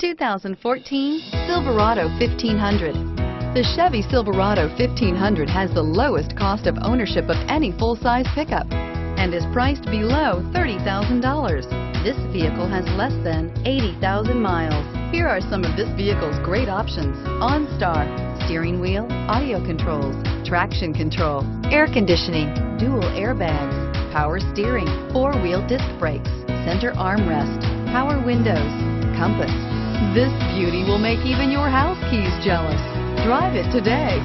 2014 Silverado 1500. The Chevy Silverado 1500 has the lowest cost of ownership of any full-size pickup and is priced below $30,000. This vehicle has less than 80,000 miles. Here are some of this vehicle's great options: OnStar, steering wheel audio controls, traction control, air conditioning, dual airbags, power steering, four-wheel disc brakes, center armrest, power windows, compass. This beauty will make even your house keys jealous. Drive it today.